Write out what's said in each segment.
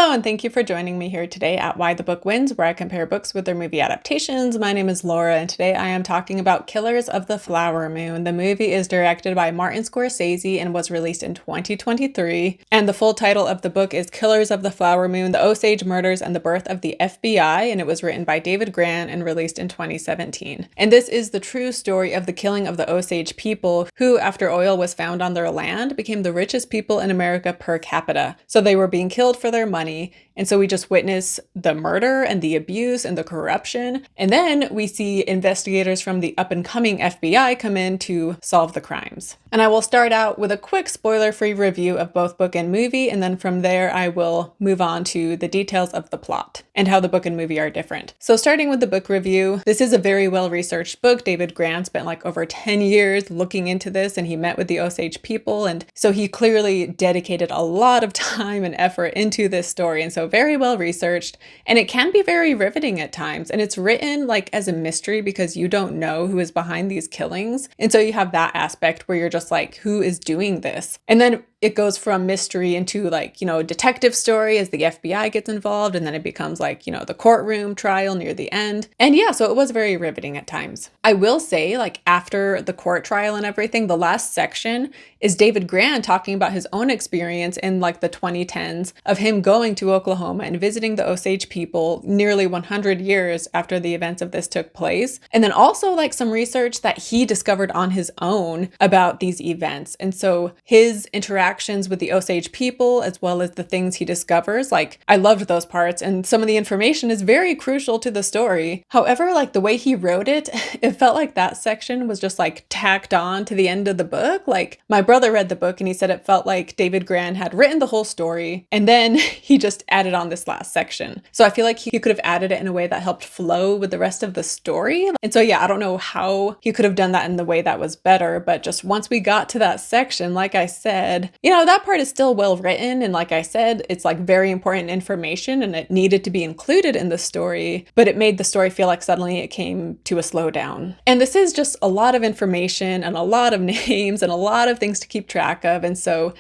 Hello, and thank you for joining me here today at Why the Book Wins, where I compare books with their movie adaptations. My name is Laura, and today I am talking about Killers of the Flower Moon. The movie is directed by Martin Scorsese and was released in 2023. And the full title of the book is Killers of the Flower Moon, The Osage Murders and the Birth of the FBI, and it was written by David Grann and released in 2017. And this is the true story of the killing of the Osage people, who, after oil was found on their land, became the richest people in America per capita. So they were being killed for their money, and so we just witness the murder and the abuse and the corruption, and then we see investigators from the up-and-coming FBI come in to solve the crimes. And I will start out with a quick spoiler-free review of both book and movie, and then from there I will move on to the details of the plot and how the book and movie are different. So starting with the book review, this is a very well-researched book. David Grann spent like over 10 years looking into this, and he met with the Osage people, and so he clearly dedicated a lot of time and effort into this story, and so very well researched, and it can be very riveting at times, and it's written like as a mystery because you don't know who is behind these killings, and so you have that aspect where you're just like, who is doing this? And then it goes from mystery into like, detective story as the FBI gets involved, and then it becomes like, the courtroom trial near the end. And yeah, so it was very riveting at times. I will say, like, after the court trial and everything, the last section is David Grann talking about his own experience in like the 2010s of him going to Oklahoma and visiting the Osage people nearly 100 years after the events of this took place. And then also like some research that he discovered on his own about these events. And so his interactions with the Osage people, as well as the things he discovers, like I loved those parts, and some of the information is very crucial to the story. However, like the way he wrote it, it felt like that section was just like tacked on to the end of the book. Like my brother read the book and he said it felt like David Grann had written the whole story and then he just added on this last section. So I feel like he could have added it in a way that helped flow with the rest of the story. And so yeah, I don't know how he could have done that in the way that was better, but just once we got to that section, like I said, that part is still well written, and like I said, it's like very important information and it needed to be included in the story, but it made the story feel like suddenly it came to a slowdown. And this is just a lot of information and a lot of names and a lot of things to keep track of, and so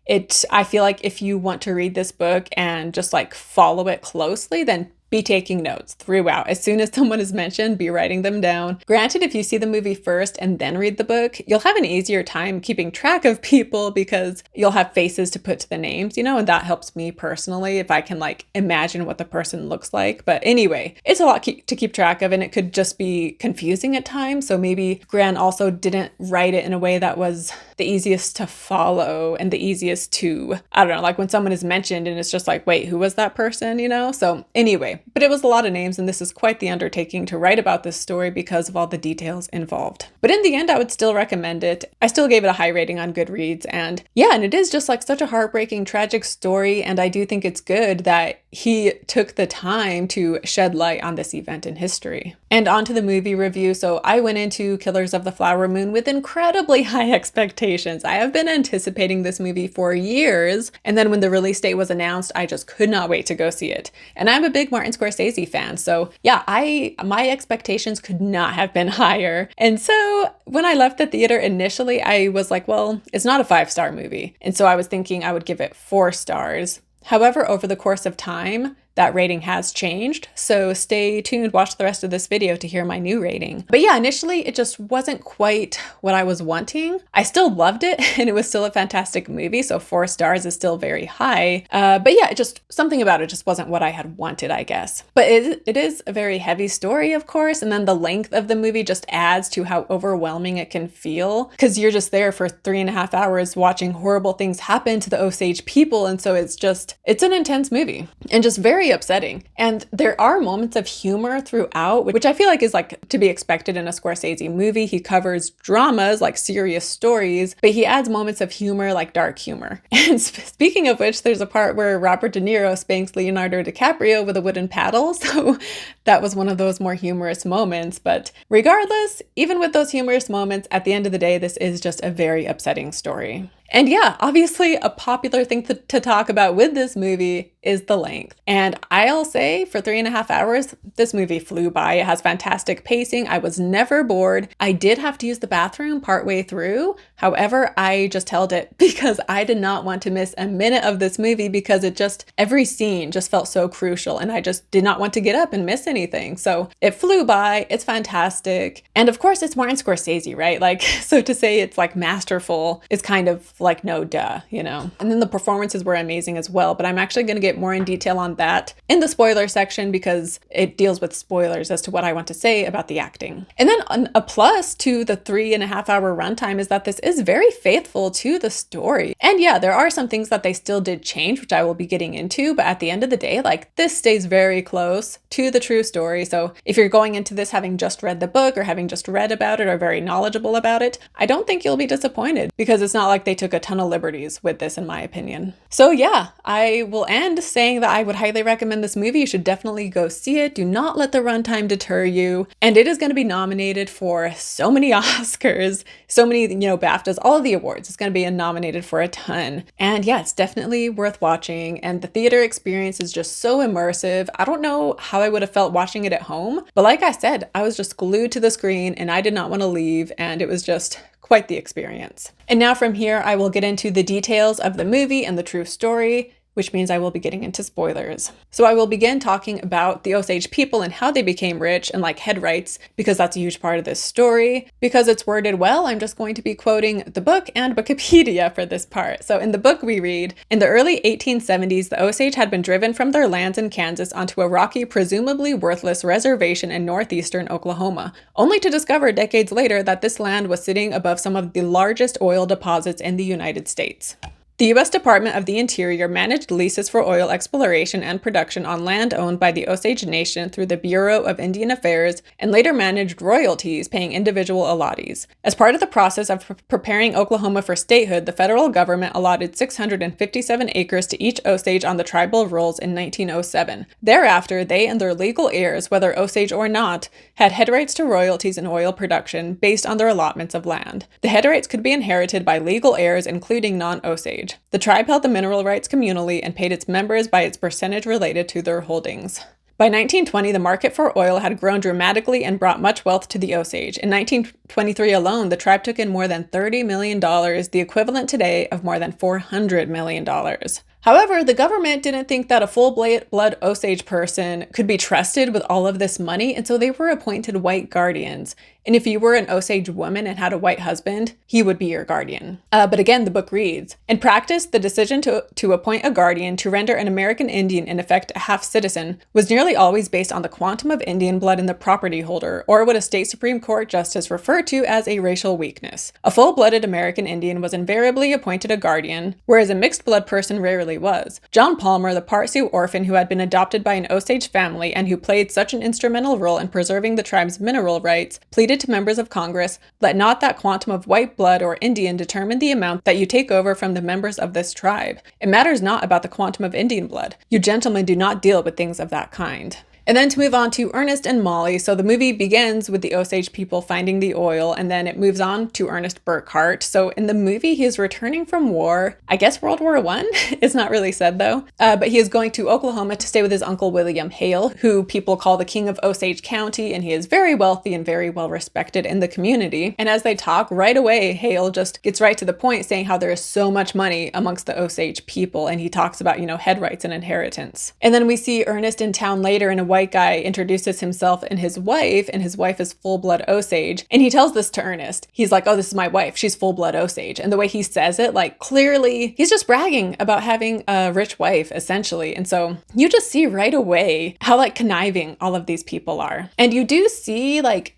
I feel like if you want to read this book and just like follow it closely, then be taking notes throughout. As soon as someone is mentioned, be writing them down. Granted, if you see the movie first and then read the book, you'll have an easier time keeping track of people because you'll have faces to put to the names, and that helps me personally if I can like imagine what the person looks like. But anyway, it's a lot to keep track of, and it could just be confusing at times. So maybe Grann also didn't write it in a way that was the easiest to follow and the easiest to, I don't know, like when someone is mentioned and it's just like, wait, who was that person, So anyway, but it was a lot of names, and this is quite the undertaking to write about this story because of all the details involved. But in the end, I would still recommend it. I still gave it a high rating on Goodreads, and yeah, and it is just like such a heartbreaking, tragic story, and I do think it's good that he took the time to shed light on this event in history. And on to the movie review. So I went into Killers of the Flower Moon with incredibly high expectations. I have been anticipating this movie for years, and then when the release date was announced, I just could not wait to go see it. And I'm a big Martin Scorsese fan, so yeah, my expectations could not have been higher. And so when I left the theater initially, I was like, well, it's not a 5-star movie. And so I was thinking I would give it 4 stars. However, over the course of time, that rating has changed, so stay tuned, watch the rest of this video to hear my new rating. But yeah, initially it just wasn't quite what I was wanting. I still loved it, and it was still a fantastic movie, so 4 stars is still very high. But yeah, something about it just wasn't what I had wanted, I guess. But it is a very heavy story, of course, and then the length of the movie just adds to how overwhelming it can feel, because you're just there for 3.5 hours watching horrible things happen to the Osage people, and so it's an intense movie, and just very upsetting. And there are moments of humor throughout, which I feel like is like to be expected in a Scorsese movie. He covers dramas, like serious stories, but he adds moments of humor, like dark humor. And speaking of which, there's a part where Robert Deniro spanks Leonardo DiCaprio with a wooden paddle. So that was one of those more humorous moments. But regardless, even with those humorous moments, at the end of the day, this is just a very upsetting story. And yeah, obviously a popular thing to talk about with this movie is the length. And I'll say for 3.5 hours, this movie flew by. It has fantastic pacing. I was never bored. I did have to use the bathroom partway through. However, I just held it because I did not want to miss a minute of this movie because every scene just felt so crucial and I just did not want to get up and miss anything. So it flew by. It's fantastic. And of course, it's Martin Scorsese, right? Like, so to say it's like masterful is kind of like no duh, you know? And then the performances were amazing as well, but I'm actually going to get more in detail on that in the spoiler section because it deals with spoilers as to what I want to say about the acting. And then a plus to the 3.5 hour runtime is that this is very faithful to the story. And yeah, there are some things that they still did change, which I will be getting into, but at the end of the day, like this stays very close to the true story. So if you're going into this having just read the book or having just read about it or very knowledgeable about it, I don't think you'll be disappointed because it's not like they took a ton of liberties with this, in my opinion. So yeah, I will end saying that I would highly recommend this movie. You should definitely go see it. Do not let the runtime deter you. And it is going to be nominated for so many Oscars, so many, BAFTAs, all of the awards. It's going to be nominated for a ton. And yeah, it's definitely worth watching. And the theater experience is just so immersive. I don't know how I would have felt watching it at home, but like I said, I was just glued to the screen and I did not want to leave. And it was just quite the experience. And now from here, I will get into the details of the movie and the true story, which means I will be getting into spoilers. So I will begin talking about the Osage people and how they became rich and like head rights, because that's a huge part of this story. Because it's worded well, I'm just going to be quoting the book and Wikipedia for this part. So in the book we read, in the early 1870s, the Osage had been driven from their lands in Kansas onto a rocky, presumably worthless reservation in northeastern Oklahoma, only to discover decades later that this land was sitting above some of the largest oil deposits in the United States. The U.S. Department of the Interior managed leases for oil exploration and production on land owned by the Osage Nation through the Bureau of Indian Affairs and later managed royalties paying individual allottees. As part of the process of preparing Oklahoma for statehood, the federal government allotted 657 acres to each Osage on the tribal rolls in 1907. Thereafter, they and their legal heirs, whether Osage or not, had head rights to royalties in oil production based on their allotments of land. The head rights could be inherited by legal heirs, including non-Osage. The tribe held the mineral rights communally and paid its members by its percentage related to their holdings. By 1920, the market for oil had grown dramatically and brought much wealth to the Osage. In 1923 alone, the tribe took in more than $30 million, the equivalent today of more than $400 million. However, the government didn't think that a full-blood Osage person could be trusted with all of this money, and so they were appointed white guardians. And if you were an Osage woman and had a white husband, he would be your guardian. But again, the book reads, in practice, the decision to appoint a guardian to render an American Indian, in effect, a half-citizen, was nearly always based on the quantum of Indian blood in the property holder, or what a state Supreme Court justice referred to as a racial weakness. A full-blooded American Indian was invariably appointed a guardian, whereas a mixed-blood person rarely was. John Palmer, the Part Sioux orphan who had been adopted by an Osage family and who played such an instrumental role in preserving the tribe's mineral rights, pleaded to members of Congress, let not that quantum of white blood or Indian determine the amount that you take over from the members of this tribe. It matters not about the quantum of Indian blood. You gentlemen do not deal with things of that kind. And then to move on to Ernest and Mollie. So the movie begins with the Osage people finding the oil, and then it moves on to Ernest Burkhart. So in the movie, he is returning from war, I guess World War I? It's not really said though. But he is going to Oklahoma to stay with his uncle William Hale, who people call the King of Osage County, and he is very wealthy and very well respected in the community. And as they talk, right away, Hale just gets right to the point, saying how there is so much money amongst the Osage people, and he talks about, head rights and inheritance. And then we see Ernest in town later, and a white guy introduces himself and his wife is full-blood Osage. And he tells this to Ernest. He's like, oh, this is my wife. She's full-blood Osage. And the way he says it, like clearly he's just bragging about having a rich wife, essentially. And so you just see right away how like conniving all of these people are. And you do see like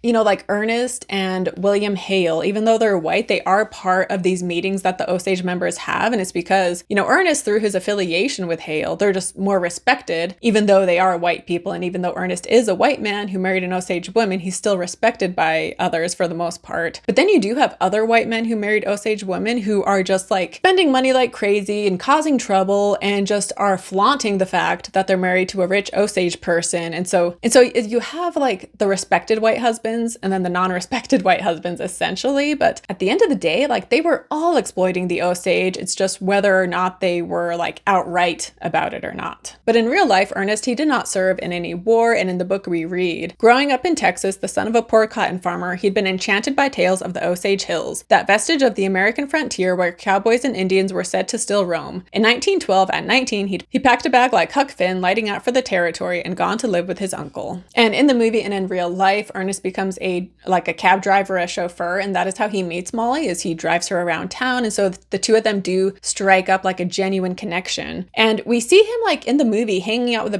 Ernest and William Hale, even though they're white, they are part of these meetings that the Osage members have. And it's because, Ernest, through his affiliation with Hale, they're just more respected, even though they are white people. And even though Ernest is a white man who married an Osage woman, he's still respected by others for the most part. But then you do have other white men who married Osage women who are just like spending money like crazy and causing trouble and just are flaunting the fact that they're married to a rich Osage person. And so you have like the respected white husbands and then the non-respected white husbands essentially. But at the end of the day, like they were all exploiting the Osage. It's just whether or not they were like outright about it or not. But in real life, Ernest, he did not serve in any war, and in the book we read, growing up in Texas, the son of a poor cotton farmer, he'd been enchanted by tales of the Osage Hills, that vestige of the American frontier where cowboys and Indians were said to still roam. In 1912, at 19, he packed a bag like Huck Finn, lighting out for the territory and gone to live with his uncle. And in the movie and in real life, Ernest becomes a cab driver, a chauffeur, and that is how he meets Mollie, is he drives her around town. And so the two of them do strike up like a genuine connection. And we see him like in the movie hanging out with a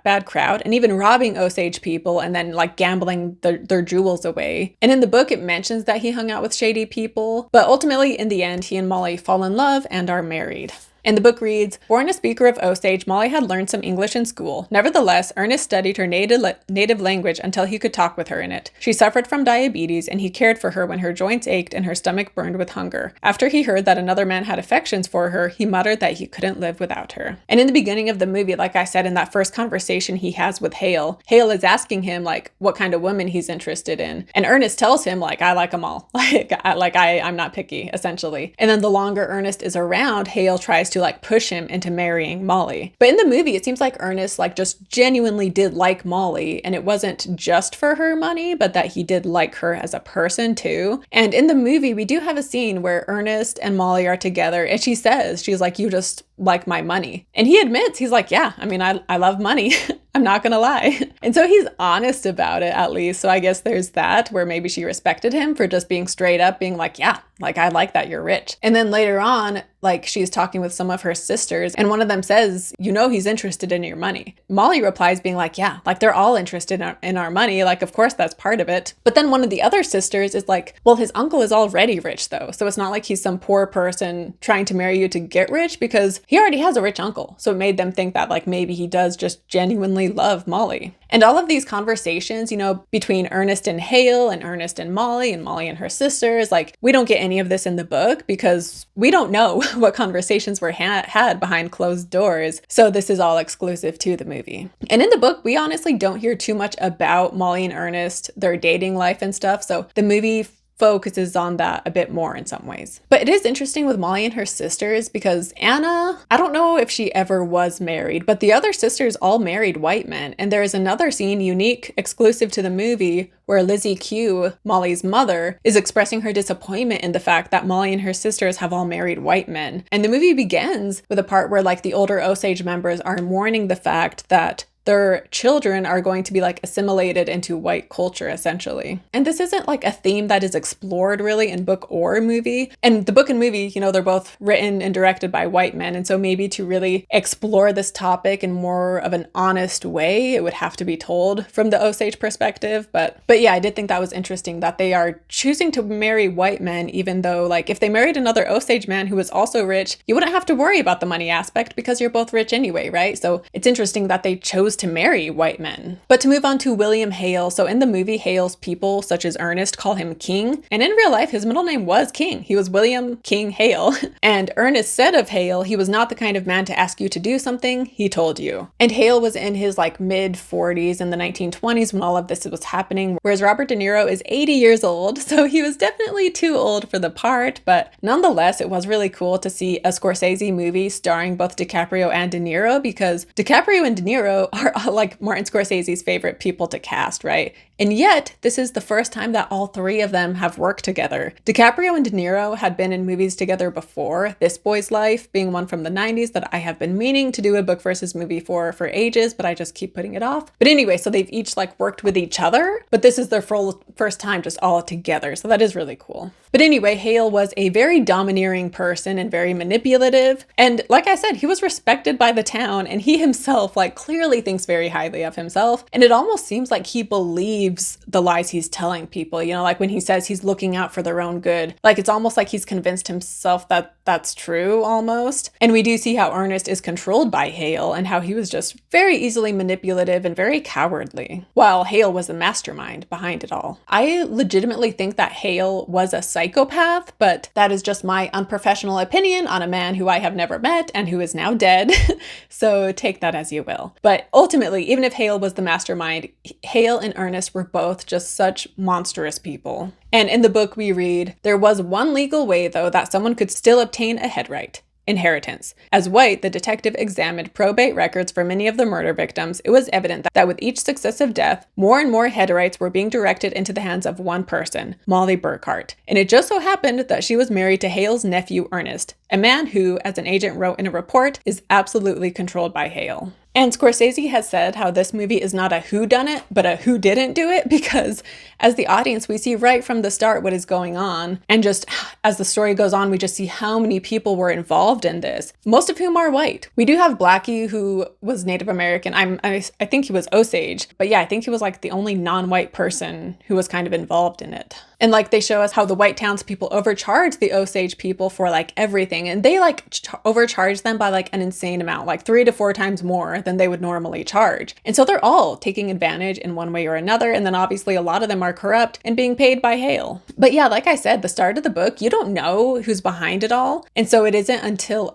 bad crowd and even robbing Osage people and then like gambling their jewels away. And in the book, it mentions that he hung out with shady people, but ultimately in the end, he and Mollie fall in love and are married. And the book reads, born a speaker of Osage, Mollie had learned some English in school. Nevertheless, Ernest studied her native language until he could talk with her in it. She suffered from diabetes, and he cared for her when her joints ached and her stomach burned with hunger. After he heard that another man had affections for her, he muttered that he couldn't live without her. And in the beginning of the movie, like I said, in that first conversation he has with Hale, Hale is asking him like what kind of women he's interested in. And Ernest tells him like, I like them all. I'm not picky, essentially. And then the longer Ernest is around, Hale tries to like push him into marrying Mollie. But in the movie, it seems like Ernest like just genuinely did like Mollie, and it wasn't just for her money, but that he did like her as a person too. And in the movie, we do have a scene where Ernest and Mollie are together, and she's like, you just like my money. And he admits, he's like, yeah, I mean, I love money. I'm not gonna lie. And so he's honest about it, at least. So I guess there's that, where maybe she respected him for just being straight up, being like, yeah, like I like that you're rich. And then later on, like she's talking with some of her sisters, and one of them says, you know, he's interested in your money. Mollie replies being like, yeah, like they're all interested in our money. Like, of course, that's part of it. But then one of the other sisters is like, well, his uncle is already rich though. So it's not like he's some poor person trying to marry you to get rich, because he already has a rich uncle. So it made them think that like maybe he does just genuinely love Mollie. And all of these conversations, you know, between Ernest and Hale and Ernest and Mollie and her sisters, like we don't get any of this in the book because we don't know what conversations were had behind closed doors. So this is all exclusive to the movie. And in the book, we honestly don't hear too much about Mollie and Ernest, their dating life and stuff. So the movie focuses on that a bit more in some ways. But it is interesting with Mollie and her sisters because Anna, I don't know if she ever was married, but the other sisters all married white men. And there is another scene unique, exclusive to the movie, where Lizzie Q, Mollie's mother, is expressing her disappointment in the fact that Mollie and her sisters have all married white men. And the movie begins with a part where like the older Osage members are mourning the fact that their children are going to be like assimilated into white culture, essentially. And this isn't like a theme that is explored really in book or movie. And the book and movie, you know, they're both written and directed by white men. And so maybe to really explore this topic in more of an honest way, it would have to be told from the Osage perspective. But yeah, I did think that was interesting that they are choosing to marry white men, even though like if they married another Osage man who was also rich, you wouldn't have to worry about the money aspect because you're both rich anyway, right? So it's interesting that they chose to marry white men. But to move on to William Hale. So in the movie, Hale's people, such as Ernest, call him King. And in real life, his middle name was King. He was William King Hale. And Ernest said of Hale, he was not the kind of man to ask you to do something, he told you. And Hale was in his like mid 40s in the 1920s when all of this was happening, whereas Robert De Niro is 80 years old. So he was definitely too old for the part, but nonetheless, it was really cool to see a Scorsese movie starring both DiCaprio and De Niro, because DiCaprio and De Niro are like Martin Scorsese's favorite people to cast, right? And yet, this is the first time that all three of them have worked together. DiCaprio and De Niro had been in movies together before, This Boy's Life being one from the 90s that I have been meaning to do a book versus movie for ages, but I just keep putting it off. But anyway, so they've each like worked with each other, but this is their first time just all together. So that is really cool. But anyway, Hale was a very domineering person and very manipulative. And like I said, he was respected by the town, and he himself like clearly thinks very highly of himself. And it almost seems like he believes believes the lies he's telling people, you know, like when he says he's looking out for their own good. Like it's almost like he's convinced himself that that's true almost. And we do see how Ernest is controlled by Hale and how he was just very easily manipulative and very cowardly, while Hale was the mastermind behind it all. I legitimately think that Hale was a psychopath, but that is just my unprofessional opinion on a man who I have never met and who is now dead. So take that as you will. But ultimately, even if Hale was the mastermind, Hale and Ernest were both just such monstrous people. And in the book we read, there was one legal way, though, that someone could still obtain a head right: inheritance. As White, the detective, examined probate records for many of the murder victims, it was evident that with each successive death, more and more head rights were being directed into the hands of one person, Mollie Burkhart. And it just so happened that she was married to Hale's nephew, Ernest, a man who, as an agent wrote in a report, is absolutely controlled by Hale. And Scorsese has said how this movie is not a whodunit, but a who didn't do it, because as the audience, we see right from the start what is going on. And just as the story goes on, we just see how many people were involved in this, most of whom are white. We do have Blackie, who was Native American. I think he was Osage. But yeah, I think he was like the only non-white person who was kind of involved in it. And like they show us how the white townspeople overcharge the Osage people for like everything. And they like overcharge them by like an insane amount, like 3 to 4 times more than they would normally charge. And so they're all taking advantage in one way or another. And then obviously a lot of them are corrupt and being paid by Hale. But yeah, like I said, the start of the book, you don't know who's behind it all. And so it isn't until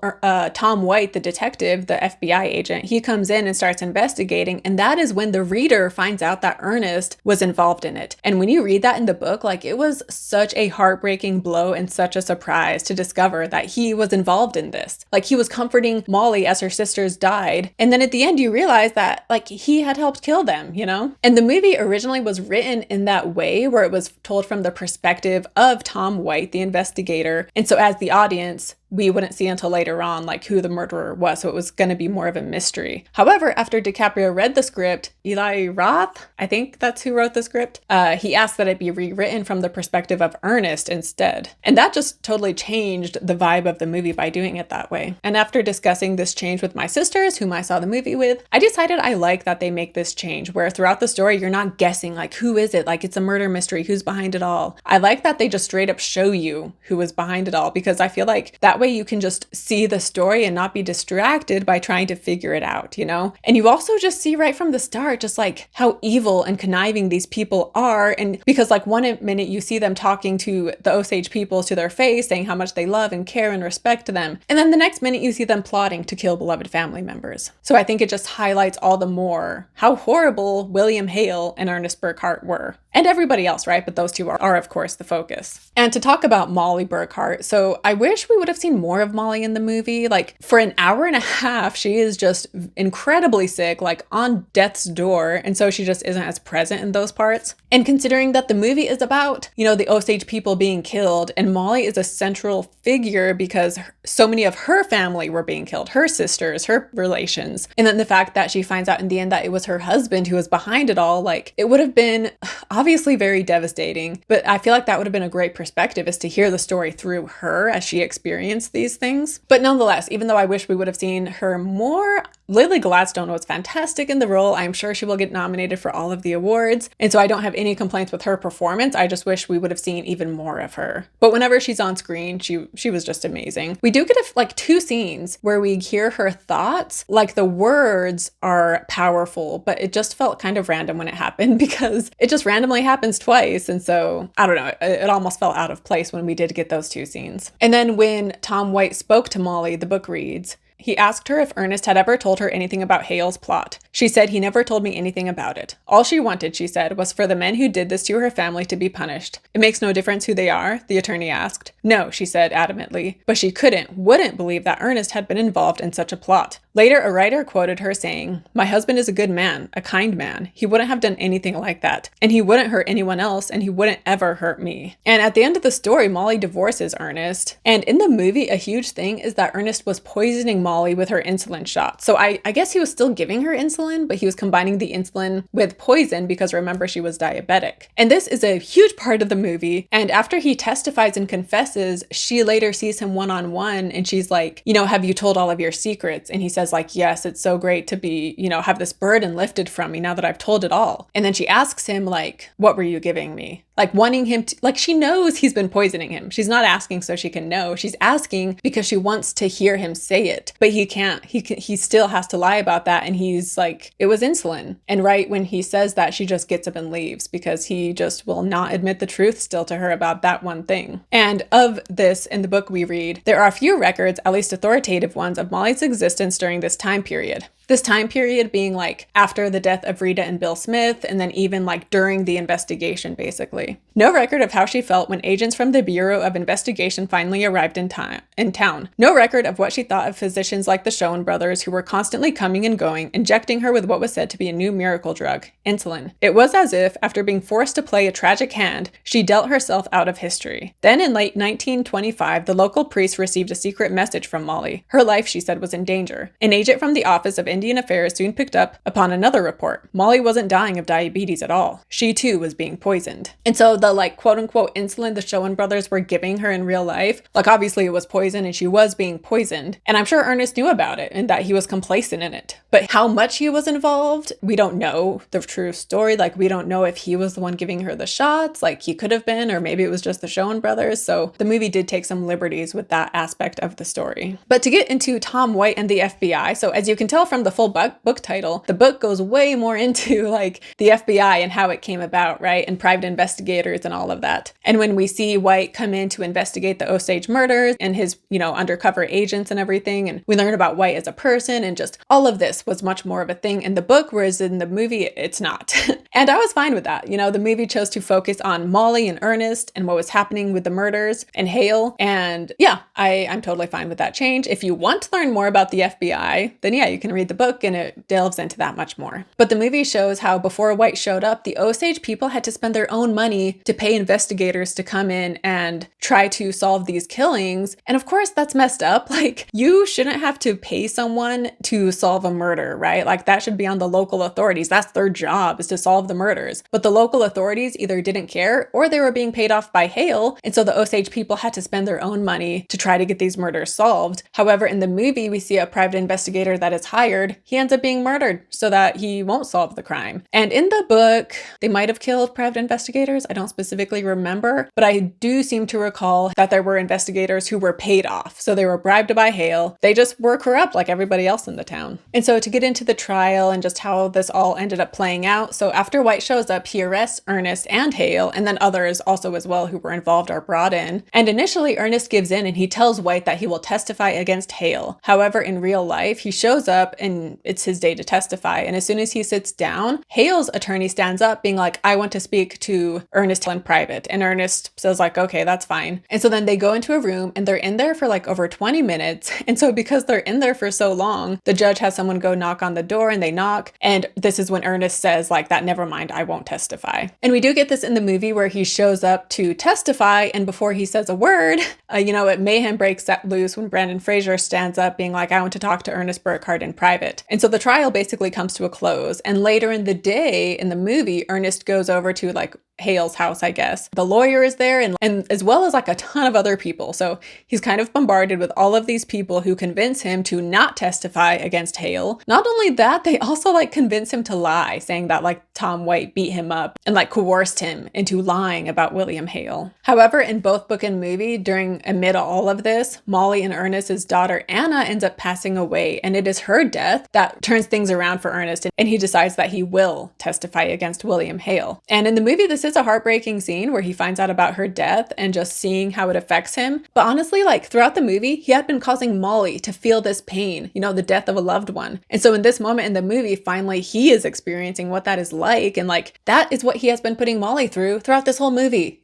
Tom White, the detective, the FBI agent, he comes in and starts investigating. And that is when the reader finds out that Ernest was involved in it. And when you read that in the book, like it was such a heartbreaking blow and such a surprise to discover that he was involved in this. Like he was comforting Mollie as her sisters died. And then at the end, you realize that like he had helped kill them, you know? And the movie originally was written in that way where it was told from the perspective of Tom White, the investigator. And so as the audience, we wouldn't see until later on like who the murderer was. So it was going to be more of a mystery. However, after DiCaprio read the script, Eli Roth, I think that's who wrote the script, he asked that it be rewritten from the perspective of Ernest instead. And that just totally changed the vibe of the movie by doing it that way. And after discussing this change with my sisters, whom I saw the movie with, I decided I like that they make this change where throughout the story, you're not guessing like who is it? Like it's a murder mystery, who's behind it all? I like that they just straight up show you who is behind it all, because I feel like that way you can just see the story and not be distracted by trying to figure it out, you know? And you also just see right from the start just like how evil and conniving these people are. And because like one minute you see them talking to the Osage peoples to their face, saying how much they love and care and respect them. And then the next minute you see them plotting to kill beloved family members. So I think it just highlights all the more how horrible William Hale and Ernest Burkhart were. And everybody else, right? But those two are of course the focus. And to talk about Mollie Burkhart, so I wish we would have seen more of Mollie in the movie. Like for an hour and a half, she is just incredibly sick, like on death's door. And so she just isn't as present in those parts. And considering that the movie is about, you know, the Osage people being killed, and Mollie is a central figure because so many of her family were being killed, her sisters, her relations. And then the fact that she finds out in the end that it was her husband who was behind it all, like it would have been obviously very devastating, but I feel like that would have been a great perspective, is to hear the story through her as she experienced these things. But nonetheless, even though I wish we would have seen her more, Lily Gladstone was fantastic in the role. I'm sure she will get nominated for all of the awards. And so I don't have any complaints with her performance. I just wish we would have seen even more of her. But whenever she's on screen, she was just amazing. We do get like 2 scenes where we hear her thoughts. Like the words are powerful, but it just felt kind of random when it happened because it just randomly happens twice. And so I don't know, it almost felt out of place when we did get those 2 scenes. And then when Tom White spoke to Mollie, the book reads, he asked her if Ernest had ever told her anything about Hale's plot. She said he never told me anything about it. All she wanted, she said, was for the men who did this to her family to be punished. It makes no difference who they are, the attorney asked. No, she said adamantly, but she wouldn't believe that Ernest had been involved in such a plot. Later, a writer quoted her saying, "My husband is a good man, a kind man. He wouldn't have done anything like that. And he wouldn't hurt anyone else, and he wouldn't ever hurt me." And at the end of the story, Mollie divorces Ernest. And in the movie, a huge thing is that Ernest was poisoning Mollie with her insulin shot. So I guess he was still giving her insulin insulin, but he was combining the insulin with poison because remember, she was diabetic. And this is a huge part of the movie. And after he testifies and confesses, she later sees him one-on-one and she's like, you know, have you told all of your secrets? And he says like, yes, it's so great to be, you know, have this burden lifted from me now that I've told it all. And then she asks him like, what were you giving me? Like wanting him to, like she knows he's been poisoning him. She's not asking so she can know. She's asking because she wants to hear him say it, but he can't. He still has to lie about that. And he's like, it was insulin. And right when he says that, she just gets up and leaves because he just will not admit the truth still to her about that one thing. And of this, in the book we read, there are a few records, at least authoritative ones, of Mollie's existence during this time period. This time period being like after the death of Rita and Bill Smith, and then even like during the investigation, basically. No record of how she felt when agents from the Bureau of Investigation finally arrived in town. No record of what she thought of physicians like the Schoen brothers who were constantly coming and going, injecting her with what was said to be a new miracle drug, insulin. It was as if, after being forced to play a tragic hand, she dealt herself out of history. Then in late 1925, the local priest received a secret message from Mollie. Her life, she said, was in danger. An agent from the Office of Indian Affairs soon picked up upon another report. Mollie wasn't dying of diabetes at all. She too was being poisoned. And so the like quote unquote insulin the Schoen brothers were giving her in real life, like obviously it was poison and she was being poisoned. And I'm sure Ernest knew about it and that he was complacent in it. But how much he was involved, we don't know the true story. Like we don't know if he was the one giving her the shots, like he could have been, or maybe it was just the Schoen brothers. So the movie did take some liberties with that aspect of the story. But to get into Tom White and the FBI, so as you can tell from the full book title, the book goes way more into like the FBI and how it came about, right? And private investigators and all of that. And when we see White come in to investigate the Osage murders and his, you know, undercover agents and everything, and we learn about White as a person, and just all of this was much more of a thing in the book, whereas in the movie, it's not. And I was fine with that. You know, the movie chose to focus on Mollie and Ernest and what was happening with the murders and Hale. And yeah, I'm totally fine with that change. If you want to learn more about the FBI, then yeah, you can read the book and it delves into that much more. But the movie shows how before White showed up, the Osage people had to spend their own money to pay investigators to come in and try to solve these killings. And of course, that's messed up. Like, you shouldn't have to pay someone to solve a murder, right? Like, that should be on the local authorities. That's their job, is to solve the murders. But the local authorities either didn't care or they were being paid off by Hale. And so the Osage people had to spend their own money to try to get these murders solved. However, in the movie, we see a private investigator that is hired. He ends up being murdered so that he won't solve the crime. And in the book, they might have killed private investigators. I don't specifically remember, but I do seem to recall that there were investigators who were paid off. So they were bribed by Hale. They just were corrupt like everybody else in the town. And so to get into the trial and just how this all ended up playing out. So after White shows up, he arrests Ernest and Hale, and then others also as well who were involved are brought in. And initially Ernest gives in and he tells White that he will testify against Hale. However, in real life, he shows up and it's his day to testify. And as soon as he sits down, Hale's attorney stands up being like, I want to speak to Ernest in private. And Ernest says like, okay, that's fine. And so then they go into a room and they're in there for like over 20 minutes. And so because they're in there for so long, the judge has someone go knock on the door and they knock. And this is when Ernest says like that, never mind, I won't testify. And we do get this in the movie where he shows up to testify. And before he says a word, mayhem breaks loose when Brandon Fraser stands up being like, I want to talk to Ernest Burkhart in private. And so the trial basically comes to a close. And later in the day in the movie, Ernest goes over to like Hale's house, I guess. The lawyer is there and as well as like a ton of other people. So he's kind of bombarded with all of these people who convince him to not testify against Hale. Not only that, they also like convince him to lie, saying that like Tom White beat him up and like coerced him into lying about William Hale. However, in both book and movie, amid all of this, Mollie and Ernest's daughter Anna ends up passing away, and it is her death that turns things around for Ernest, and he decides that he will testify against William Hale. And in the movie, this is a heartbreaking scene where he finds out about her death and just seeing how it affects him. But honestly, like throughout the movie, he had been causing Mollie to feel this pain, the death of a loved one. And so in this moment in the movie, finally he is experiencing what that is like. And like, that is what he has been putting Mollie through throughout this whole movie,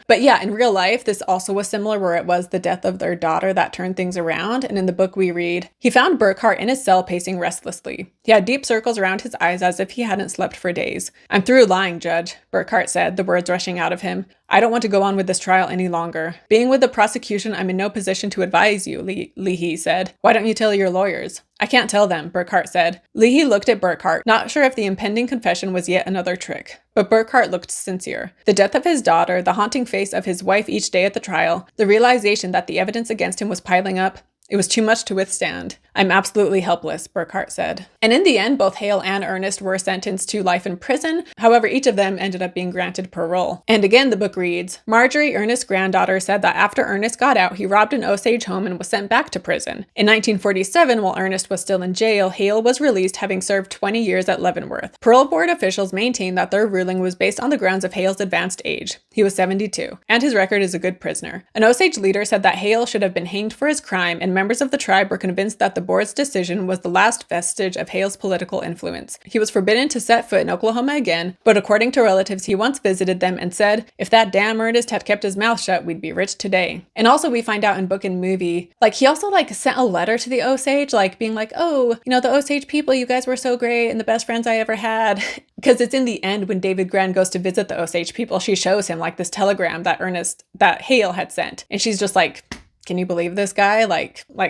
But yeah, in real life, this also was similar where it was the death of their daughter that turned things around. And in the book we read, he found Burkhart in his cell pacing restlessly. He had deep circles around his eyes as if he hadn't slept for days. I'm through lying, Judge, Burkhart said said, the words rushing out of him. I don't want to go on with this trial any longer. Being with the prosecution, I'm in no position to advise you, Leahy said. Why don't you tell your lawyers? I can't tell them, Burkhart said. Leahy looked at Burkhart, not sure if the impending confession was yet another trick. But Burkhart looked sincere. The death of his daughter, the haunting face of his wife each day at the trial, the realization that the evidence against him was piling up, it was too much to withstand. I'm absolutely helpless, Burkhart said. And in the end, both Hale and Ernest were sentenced to life in prison. However, each of them ended up being granted parole. And again, the book reads, Marjorie, Ernest's granddaughter, said that after Ernest got out, he robbed an Osage home and was sent back to prison. In 1947, while Ernest was still in jail, Hale was released, having served 20 years at Leavenworth. Parole board officials maintained that their ruling was based on the grounds of Hale's advanced age. He was 72, and his record as a good prisoner. An Osage leader said that Hale should have been hanged for his crime, and members of the tribe were convinced that the board's decision was the last vestige of Hale's political influence. He was forbidden to set foot in Oklahoma again, but according to relatives, he once visited them and said, if that damn Ernest had kept his mouth shut, we'd be rich today. And also we find out in book and movie, he also sent a letter to the Osage, being like, oh, the Osage people, you guys were so great and the best friends I ever had. Because it's in the end when David Grann goes to visit the Osage people, she shows him this telegram that Hale had sent. And she's just like, can you believe this guy?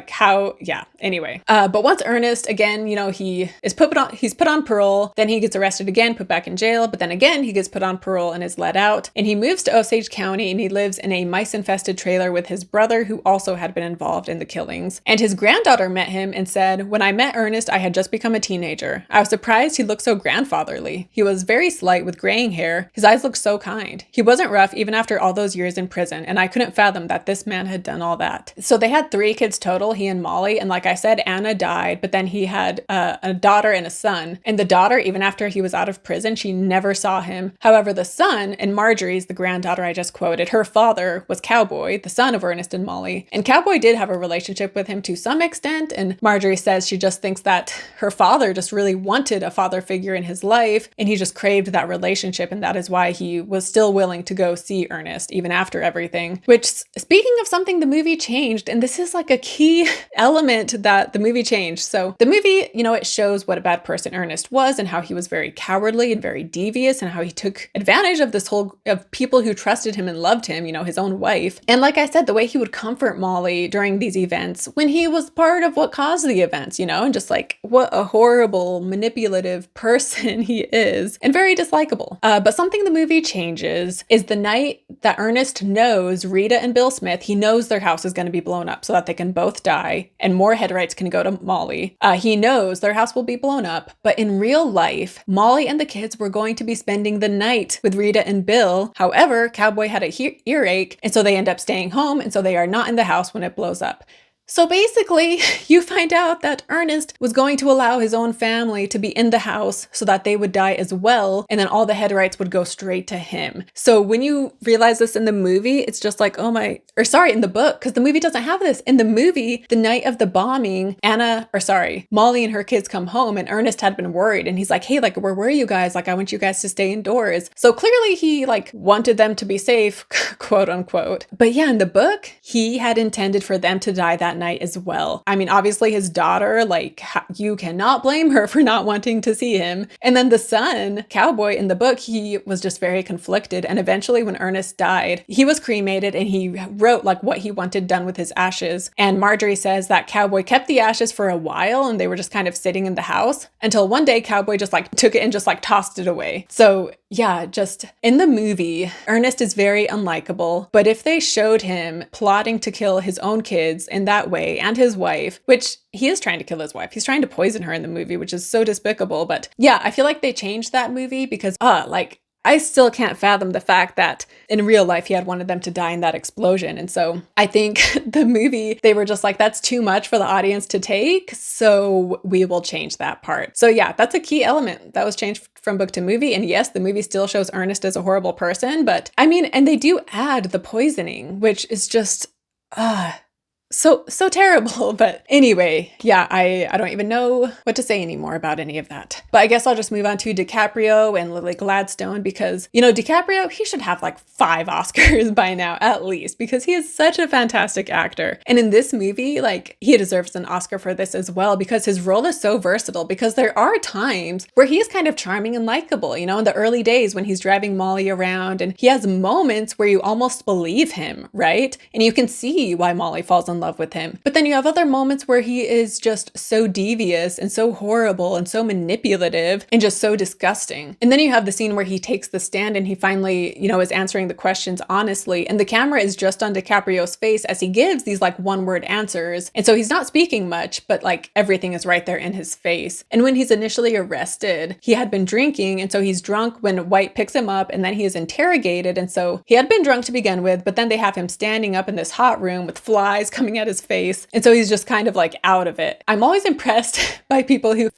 How, yeah, anyway. But once Ernest, again, he's put on parole, then he gets arrested again, put back in jail, but then again, he gets put on parole and is let out. And he moves to Osage County and he lives in a mice-infested trailer with his brother, who also had been involved in the killings. And his granddaughter met him and said, when I met Ernest, I had just become a teenager. I was surprised he looked so grandfatherly. He was very slight with graying hair. His eyes looked so kind. He wasn't rough even after all those years in prison, and I couldn't fathom that this man had done all that. So they had 3 kids total, he and Mollie. And like I said, Anna died, but then he had a daughter and a son. And the daughter, even after he was out of prison, she never saw him. However, the son, and Marjorie's the granddaughter I just quoted, her father was Cowboy, the son of Ernest and Mollie. And Cowboy did have a relationship with him to some extent. And Marjorie says she just thinks that her father just really wanted a father figure in his life. And he just craved that relationship. And that is why he was still willing to go see Ernest, even after everything. Which, speaking of something the movie changed, and this is a key element that the movie changed. So the movie, it shows what a bad person Ernest was and how he was very cowardly and very devious and how he took advantage of of people who trusted him and loved him, his own wife. And like I said, the way he would comfort Mollie during these events when he was part of what caused the events, and just what a horrible, manipulative person he is, and very dislikable. But something the movie changes is the night that Ernest knows Rita and Bill Smith, he knows their house is going to be blown up so that they can both die and more head rights can go to Mollie. He knows their house will be blown up, but in real life, Mollie and the kids were going to be spending the night with Rita and Bill. However, Cowboy had a earache, and so they end up staying home, and so they are not in the house when it blows up. So basically, you find out that Ernest was going to allow his own family to be in the house so that they would die as well, and then all the head rights would go straight to him. So when you realize this in the movie, it's just in the book, because the movie doesn't have this. In the movie, the night of the bombing, Mollie and her kids come home, and Ernest had been worried, and he's like, hey, where were you guys? I want you guys to stay indoors. So clearly he wanted them to be safe, quote unquote. But yeah, in the book, he had intended for them to die that night as well. I mean, obviously his daughter, you cannot blame her for not wanting to see him. And then the son, Cowboy, in the book, he was just very conflicted. And eventually when Ernest died, he was cremated and he wrote what he wanted done with his ashes. And Marjorie says that Cowboy kept the ashes for a while and they were just kind of sitting in the house until one day Cowboy just took it and just tossed it away. So yeah, just in the movie, Ernest is very unlikable, but if they showed him plotting to kill his own kids in that way and his wife, which he is trying to kill his wife, he's trying to poison her in the movie, which is so despicable. But yeah, I feel like they changed that movie because I still can't fathom the fact that in real life, he had wanted them to die in that explosion. And so I think the movie, they were just that's too much for the audience to take. So we will change that part. So yeah, that's a key element that was changed from book to movie. And yes, the movie still shows Ernest as a horrible person, but I mean, and they do add the poisoning, which is just, so terrible. But anyway, yeah, I don't even know what to say anymore about any of that. But I guess I'll just move on to DiCaprio and Lily Gladstone because, you know, DiCaprio, he should have like 5 Oscars by now at least, because he is such a fantastic actor. And in this movie, like, he deserves an Oscar for this as well, because his role is so versatile, because there are times where he is kind of charming and likable, you know, in the early days when he's driving Mollie around, and he has moments where you almost believe him, right? And you can see why Mollie falls in love with him. But then you have other moments where he is just so devious and so horrible and so manipulative and just so disgusting. And then you have the scene where he takes the stand and he finally, you know, is answering the questions honestly, and the camera is just on DiCaprio's face as he gives these like one-word answers. And so he's not speaking much, but like everything is right there in his face. And when he's initially arrested, he had been drinking, and so he's drunk when White picks him up, and then he is interrogated. And so he had been drunk to begin with, but then they have him standing up in this hot room with flies coming at his face. And so he's just kind of like out of it. I'm always impressed by people who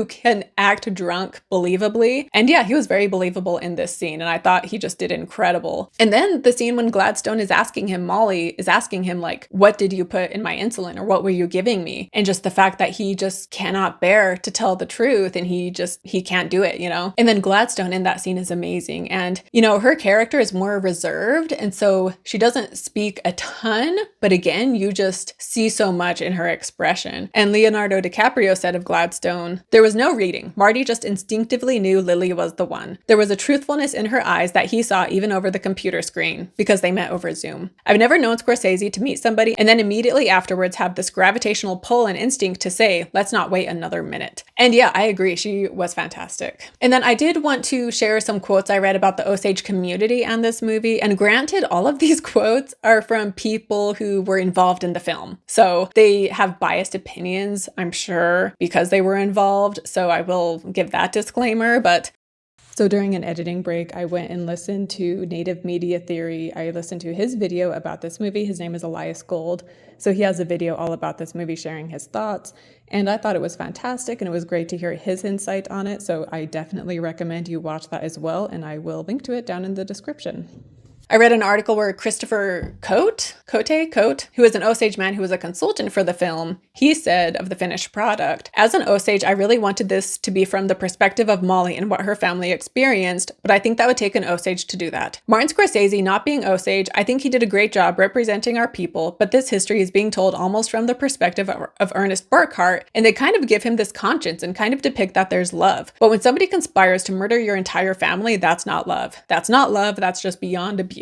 can act drunk believably. And yeah, he was very believable in this scene, and I thought he just did incredible. And then the scene when Gladstone is asking him, Mollie is asking him like, what did you put in my insulin, or what were you giving me? And just the fact that he just cannot bear to tell the truth, and he can't do it, you know? And then Gladstone in that scene is amazing. And, you know, her character is more reserved, and so she doesn't speak a ton, but again, you just see so much in her expression. And Leonardo DiCaprio said of Gladstone, there was no reading. Marty just instinctively knew Lily was the one. There was a truthfulness in her eyes that he saw even over the computer screen, because they met over Zoom. I've never known Scorsese to meet somebody and then immediately afterwards have this gravitational pull and instinct to say, let's not wait another minute. And yeah, I agree. She was fantastic. And then I did want to share some quotes I read about the Osage community and this movie. And granted, all of these quotes are from people who were involved in the film. So they have biased opinions, I'm sure, because they were involved. So I will give that disclaimer. So during an editing break, I went and listened to Native Media Theory. I listened to his video about this movie. His name is Elias Gold. So he has a video all about this movie, sharing his thoughts. And I thought it was fantastic, and it was great to hear his insight on it. So I definitely recommend you watch that as well. And I will link to it down in the description. I read an article where Christopher Cote, who is an Osage man who was a consultant for the film, he said of the finished product, as an Osage, I really wanted this to be from the perspective of Mollie and what her family experienced, but I think that would take an Osage to do that. Martin Scorsese, not being Osage, I think he did a great job representing our people, but this history is being told almost from the perspective of Ernest Burkhart, and they kind of give him this conscience and kind of depict that there's love. But when somebody conspires to murder your entire family, that's not love. That's not love, that's just beyond abuse.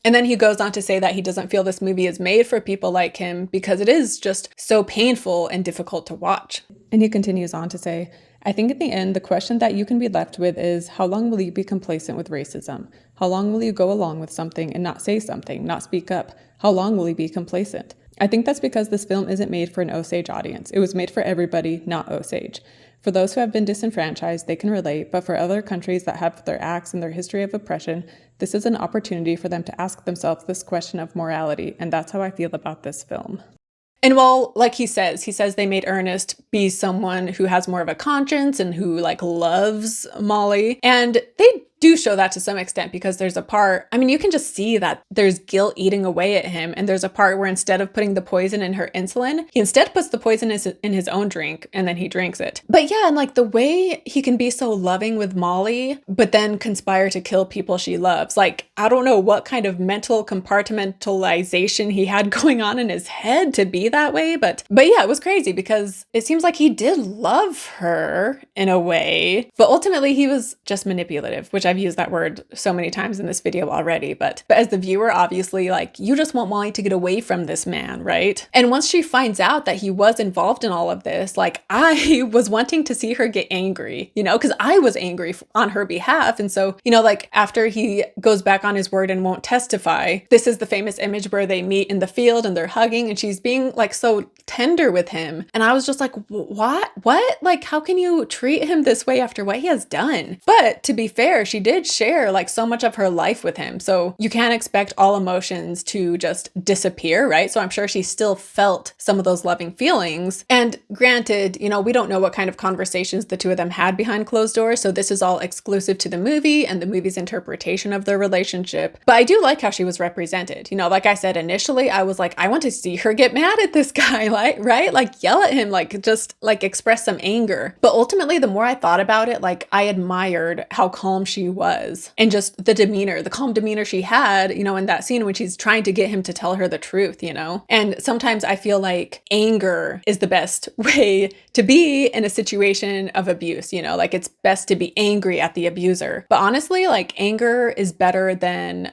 And then he goes on to say that he doesn't feel this movie is made for people like him because it is just so painful and difficult to watch. And he continues on to say, I think in the end, the question that you can be left with is, how long will you be complacent with racism? How long will you go along with something and not say something, not speak up? How long will you be complacent? I think that's because this film isn't made for an Osage audience. It was made for everybody, not Osage. For those who have been disenfranchised, they can relate, but for other countries that have their acts and their history of oppression, this is an opportunity for them to ask themselves this question of morality, and that's how I feel about this film. And well, like he says they made Ernest be someone who has more of a conscience and who like loves Mollie, and they do show that to some extent, because there's a part, I mean, you can just see that there's guilt eating away at him. And there's a part where instead of putting the poison in her insulin, he instead puts the poison in his own drink, and then he drinks it. But yeah, and like the way he can be so loving with Mollie, but then conspire to kill people she loves. Like, I don't know what kind of mental compartmentalization he had going on in his head to be that way. But yeah, it was crazy, because it seems like he did love her in a way, but ultimately he was just manipulative, which I've used that word so many times in this video already, but as the viewer, obviously, like, you just want Mollie to get away from this man, right? And once she finds out that he was involved in all of this, like, I was wanting to see her get angry, you know, because I was angry on her behalf. And so, you know, like, after he goes back on his word and won't testify, this is the famous image where they meet in the field and they're hugging, and she's being like so tender with him. And I was just like, what? Like, how can you treat him this way after what he has done? But to be fair, she did share like so much of her life with him. So you can't expect all emotions to just disappear, right? So I'm sure she still felt some of those loving feelings. And granted, you know, we don't know what kind of conversations the two of them had behind closed doors. So this is all exclusive to the movie and the movie's interpretation of their relationship. But I do like how she was represented. You know, like I said initially, I was like, I want to see her get mad at this guy, like, right? Like yell at him, like just like express some anger. But ultimately, the more I thought about it, like I admired how calm she was and just the demeanor, the calm demeanor she had, you know, in that scene when she's trying to get him to tell her the truth, you know? And sometimes I feel like anger is the best way to be in a situation of abuse, you know, like it's best to be angry at the abuser. But honestly, like anger is better than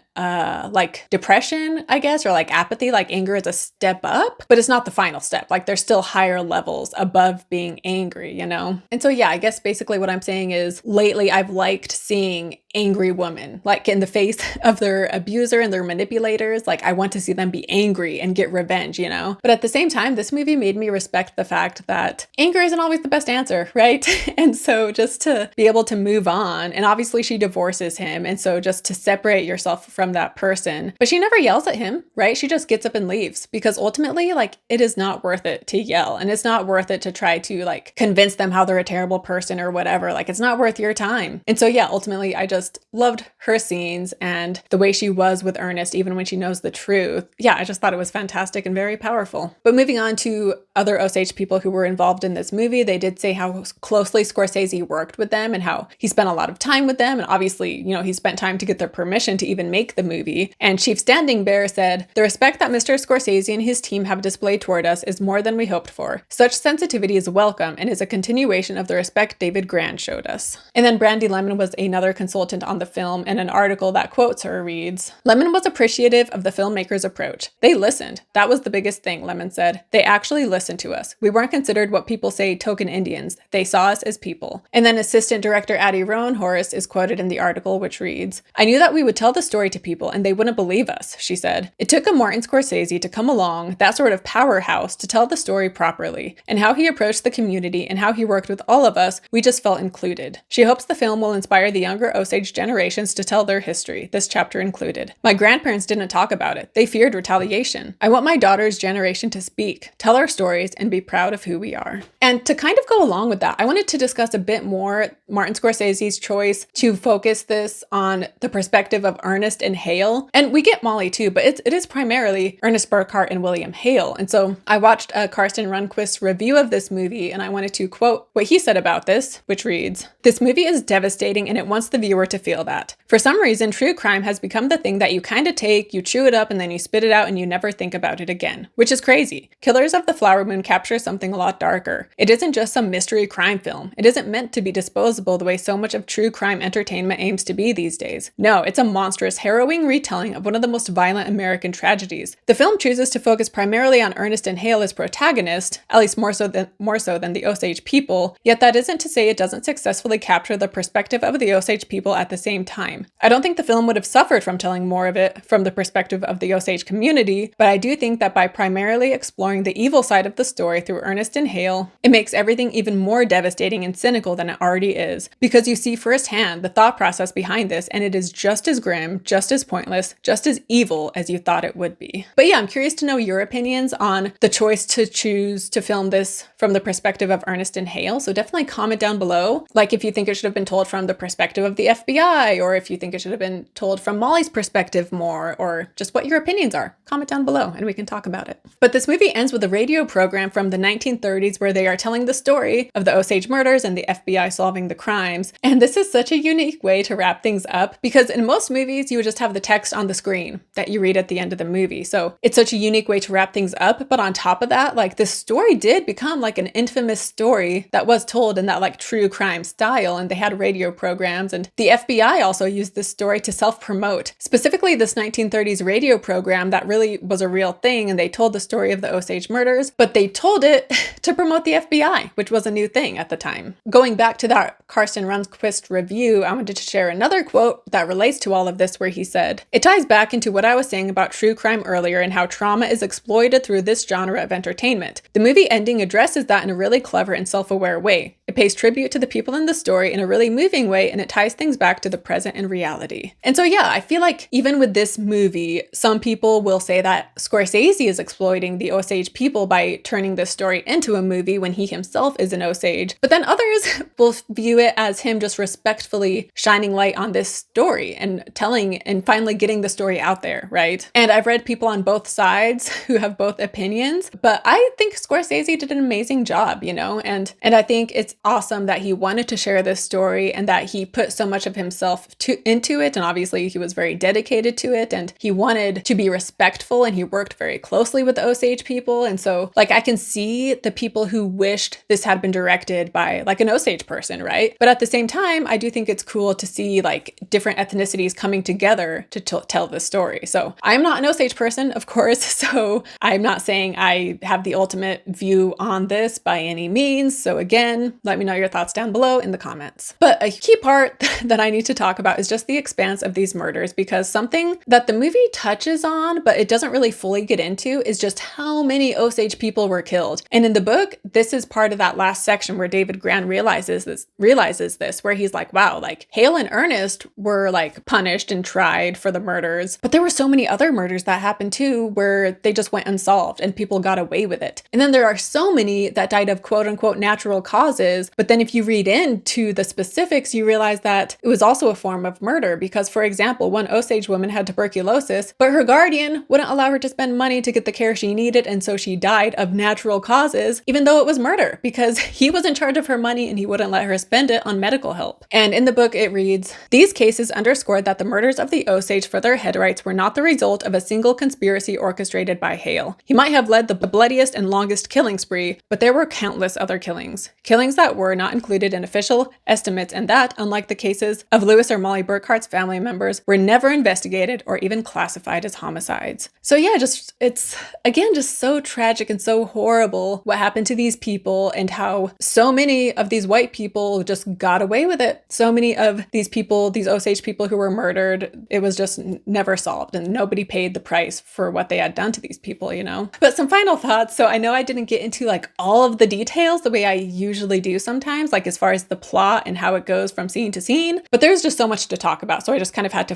like depression, I guess, or like apathy. Like anger is a step up, but it's not the final step. Like there's still higher levels above being angry, you know? And so, yeah, I guess basically what I'm saying is lately I've liked seeing angry women like in the face of their abuser and their manipulators. Like I want to see them be angry and get revenge, you know? But at the same time, this movie made me respect the fact that anger isn't always the best answer, right? And so just to be able to move on, and obviously she divorces him. And so just to separate yourself from that person, but she never yells at him, right? She just gets up and leaves because ultimately, like, it is not worth it to yell, and it's not worth it to try to like convince them how they're a terrible person or whatever. Like it's not worth your time. And so, yeah, ultimately I just loved her scenes and the way she was with Ernest, even when she knows the truth. Yeah, I just thought it was fantastic and very powerful. But moving on to other Osage people who were involved in this movie, they did say how closely Scorsese worked with them and how he spent a lot of time with them. And obviously, you know, he spent time to get their permission to even make the movie. And Chief Standing Bear said, "The respect that Mr. Scorsese and his team have displayed toward us is more than we hoped for. Such sensitivity is welcome and is a continuation of the respect David Grann showed us." And then Brandy Lemon was another consultant on the film, and an article that quotes her reads, "Lemon was appreciative of the filmmaker's approach. They listened. That was the biggest thing," Lemon said. "They actually listened to us. We weren't considered what people say token Indians. They saw us as people." And then assistant director Addie Rowan Horace is quoted in the article, which reads, "I knew that we would tell the story to people and they wouldn't believe us," she said. "It took a Martin Scorsese to come along, that sort of powerhouse, to tell the story properly. And how he approached the community and how he worked with all of us, we just felt included. She hopes the film will inspire the younger Osage generations to tell their history, this chapter included. My grandparents didn't talk about it. They feared retaliation. I want my daughter's generation to speak, tell our stories, and be proud of who we are." And to kind of go along with that, I wanted to discuss a bit more Martin Scorsese's choice to focus this on the perspective of Ernest and Hale. And we get Mollie too, but it is primarily Ernest Burkhart and William Hale. And so I watched Karsten Rundquist's review of this movie, and I wanted to quote what he said about this, which reads, "This movie is devastating and it wants the viewer to feel that. For some reason, true crime has become the thing that you kind of take, you chew it up, and then you spit it out and you never think about it again, which is crazy. Killers of the Flower Moon captures something a lot darker. It isn't just some mystery crime film. It isn't meant to be disposable the way so much of true crime entertainment aims to be these days. No, it's a monstrous, harrowing retelling of one of the most violent American tragedies. The film chooses to focus primarily on Ernest and Hale as protagonists, at least more so than the Osage people, yet that isn't to say it doesn't successfully capture the perspective of the Osage people at the same time. I don't think the film would have suffered from telling more of it from the perspective of the Osage community, but I do think that by primarily exploring the evil side of the story through Ernest and Hale, it makes everything even more devastating and cynical than it already is, because you see firsthand the thought process behind this, and it is just as grim, just as pointless, just as evil as you thought it would be. But yeah, I'm curious to know your opinions on the choice to choose to film this from the perspective of Ernest and Hale, so definitely comment down below, like if you think it should have been told from the perspective of the FBI, or if you think it should have been told from Mollie's perspective more, or just what your opinions are. Comment down below and we can talk about it. But this movie ends with a radio program from the 1930s where they are telling the story of the Osage murders and the FBI solving the crimes. And this is such a unique way to wrap things up, because in most movies you would just have the text on the screen that you read at the end of the movie. So it's such a unique way to wrap things up. But on top of that, like, this story did become like an infamous story that was told in that like true crime style, and they had radio programs, and the FBI also used this story to self-promote, specifically this 1930s radio program that really was a real thing, and they told the story of the Osage murders, but they told it to promote the FBI, which was a new thing at the time. Going back to that Carsten Rundquist review, I wanted to share another quote that relates to all of this, where he said, "It ties back into what I was saying about true crime earlier and how trauma is exploited through this genre of entertainment. The movie ending addresses that in a really clever and self-aware way. It pays tribute to the people in the story in a really moving way, and it ties things back to the present and reality." And so yeah, I feel like even with this movie, some people will say that Scorsese is exploiting the Osage people by turning this story into a movie when he himself is an Osage, but then others will view it as him just respectfully shining light on this story and telling and finally getting the story out there, right? And I've read people on both sides who have both opinions, but I think Scorsese did an amazing job, you know, and I think it's awesome that he wanted to share this story and that he put so much of himself into it, and obviously he was very dedicated to it, and he wanted to be respectful, and he worked very closely with the Osage people. And so like I can see the people who wished this had been directed by like an Osage person, right? But at the same time, I do think it's cool to see like different ethnicities coming together to tell this story. So I'm not an Osage person, of course, so I'm not saying I have the ultimate view on this by any means. So again, let me know your thoughts down below in the comments. But a key part that I need to talk about is just the expanse of these murders, because something that the movie touches on, but it doesn't really fully get into, is just how many Osage people were killed. And in the book, this is part of that last section where David Grann realizes this, where he's like, wow, like Hale and Ernest were like punished and tried for the murders, but there were so many other murders that happened too where they just went unsolved and people got away with it. And then there are so many that died of quote unquote natural causes, but then if you read into the specifics, you realize that it was also a form of murder, because for example, one Osage woman had tuberculosis, but her guardian wouldn't allow her to spend money to get the care she needed, and so she died of natural causes, even though it was murder, because he was in charge of her money and he wouldn't let her spend it on medical help. And in the book it reads, "These cases underscored that the murders of the Osage for their head rights were not the result of a single conspiracy orchestrated by Hale. He might have led the bloodiest and longest killing spree, but there were countless other killings that were not included in official estimates, and that, unlike the cases of Lewis or Mollie Burkhart's family members, were never investigated or even classified as homicides." So yeah, it's again just so tragic and so horrible what happened to these people, and how so many of these white people just got away with it. So many of these people, these Osage people who were murdered, it was just never solved, and nobody paid the price for what they had done to these people, you know? But some final thoughts. So I know I didn't get into like all of the details the way I usually do sometimes, like as far as the plot and how it goes from scene to scene, but there's just so much to talk about. So I just kind of had to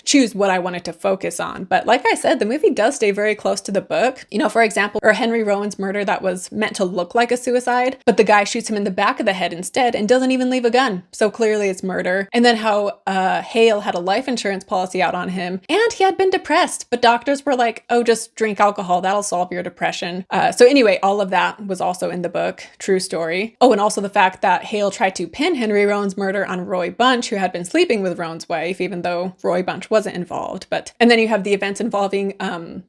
choose what I wanted to focus on. But like I said, the movie does stay very close to the book. You know, for example, or Henry Rowan's murder that was meant to look like a suicide, but the guy shoots him in the back of the head instead and doesn't even leave a gun. So clearly it's murder. And then how Hale had a life insurance policy out on him, and he had been depressed, but doctors were like, oh, just drink alcohol, that'll solve your depression. So anyway, all of that was also in the book. True story. Oh, and also the fact that Hale tried to pin Henry Rowan's murder on Roy Bunch, who had been sleeping with Rowan's wife, even though Roy Bunch wasn't involved. And then you have the events involving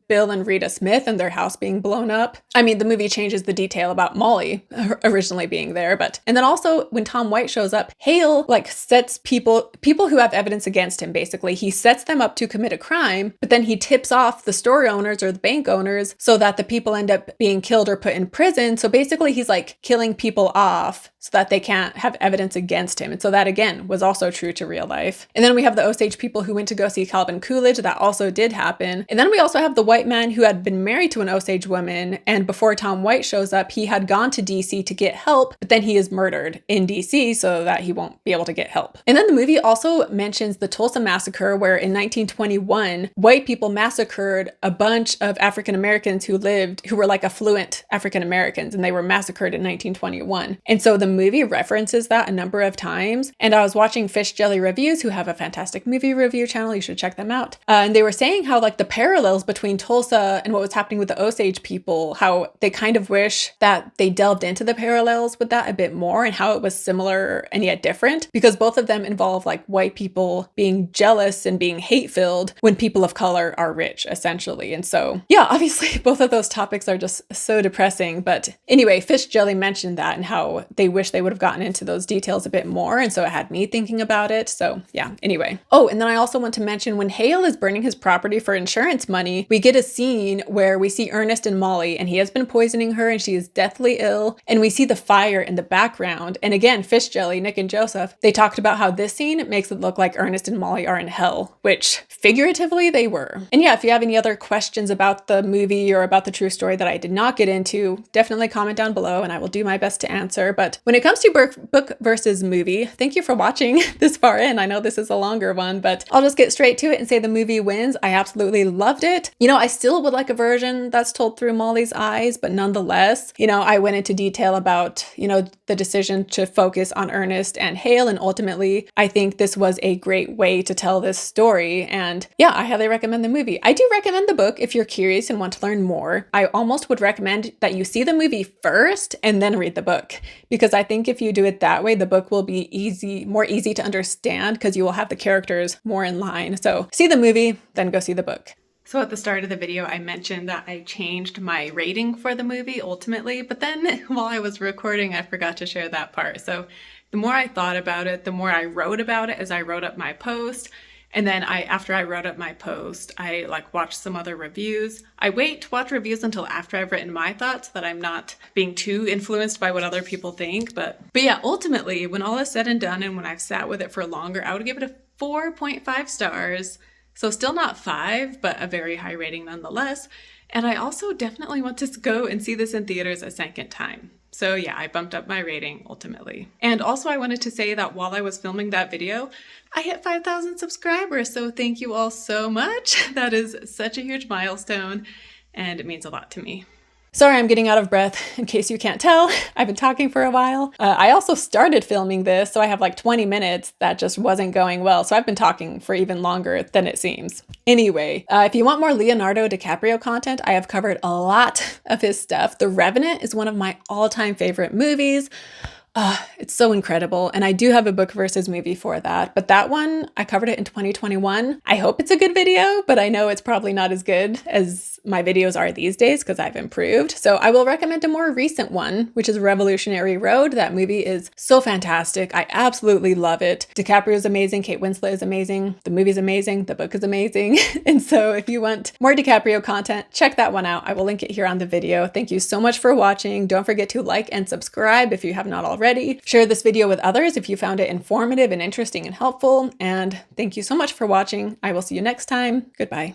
Bill and Rita Smith and their house being blown up. I mean, the movie changes the detail about Mollie originally being there, and then also when Tom White shows up, Hale like sets people who have evidence against him, basically. He sets them up to commit a crime, but then he tips off the store owners or the bank owners so that the people end up being killed or put in prison. So basically he's like killing people off so that they can't have evidence against him. And so that again was also true to real life. And then we have the Osage people who went to go see Calvin Coolidge. That also did happen. And then we also have the white man who had been married to an Osage woman, and before Tom White shows up, he had gone to DC to get help, but then he is murdered in DC so that he won't be able to get help. And then the movie also mentions the Tulsa Massacre, where in 1921, white people massacred a bunch of African Americans who were like affluent African Americans, and they were massacred in 1921. And so the movie references that a number of times. And I was watching Fish Jelly Reviews, who have a fantastic movie review channel. You should check them out. And they were saying how like the parallels between Tulsa and what was happening with the Osage people, how they kind of wish that they delved into the parallels with that a bit more, and how it was similar and yet different, because both of them involve like white people being jealous and being hate-filled when people of color are rich, essentially. And so yeah, obviously both of those topics are just so depressing. But anyway, Fish Jelly mentioned that and how they wish wish they would have gotten into those details a bit more. And so it had me thinking about it. So yeah, anyway. Oh, and then I also want to mention when Hale is burning his property for insurance money, we get a scene where we see Ernest and Mollie, and he has been poisoning her and she is deathly ill. And we see the fire in the background. And again, Fish Jelly, Nick and Joseph, they talked about how this scene makes it look like Ernest and Mollie are in hell, which figuratively they were. And yeah, if you have any other questions about the movie or about the true story that I did not get into, definitely comment down below and I will do my best to answer. But when it comes to book versus movie, thank you for watching this far in. I know this is a longer one, but I'll just get straight to it and say the movie wins. I absolutely loved it. You know, I still would like a version that's told through Mollie's eyes, but nonetheless, you know, I went into detail about, you know, the decision to focus on Ernest and Hale. And ultimately, I think this was a great way to tell this story. And yeah, I highly recommend the movie. I do recommend the book if you're curious and want to learn more. I almost would recommend that you see the movie first and then read the book, because I think if you do it that way, the book will be more easy to understand because you will have the characters more in line. So see the movie, then go see the book. So at the start of the video, I mentioned that I changed my rating for the movie ultimately, but then while I was recording, I forgot to share that part. So the more I thought about it, the more I wrote about it as I wrote up my post. And then after I wrote up my post, I watched some other reviews. I wait to watch reviews until after I've written my thoughts so that I'm not being too influenced by what other people think. But yeah, ultimately, when all is said and done and when I've sat with it for longer, I would give it a 4.5 stars. So still not 5, but a very high rating nonetheless. And I also definitely want to go and see this in theaters a second time. So yeah, I bumped up my rating ultimately. And also I wanted to say that while I was filming that video, I hit 5,000 subscribers. So thank you all so much. That is such a huge milestone and it means a lot to me. Sorry, I'm getting out of breath. In case you can't tell, I've been talking for a while. I also started filming this, so I have 20 minutes that just wasn't going well. So I've been talking for even longer than it seems. Anyway, if you want more Leonardo DiCaprio content, I have covered a lot of his stuff. The Revenant is one of my all-time favorite movies. It's so incredible. And I do have a book versus movie for that. But that one, I covered it in 2021. I hope it's a good video, but I know it's probably not as good as my videos are these days because I've improved. So I will recommend a more recent one, which is Revolutionary Road. That movie is so fantastic. I absolutely love it. DiCaprio is amazing. Kate Winslet is amazing. The movie's amazing. The book is amazing. And so if you want more DiCaprio content, check that one out. I will link it here on the video. Thank you so much for watching. Don't forget to like and subscribe if you have not already. Share this video with others if you found it informative and interesting and helpful. And thank you so much for watching. I will see you next time. Goodbye.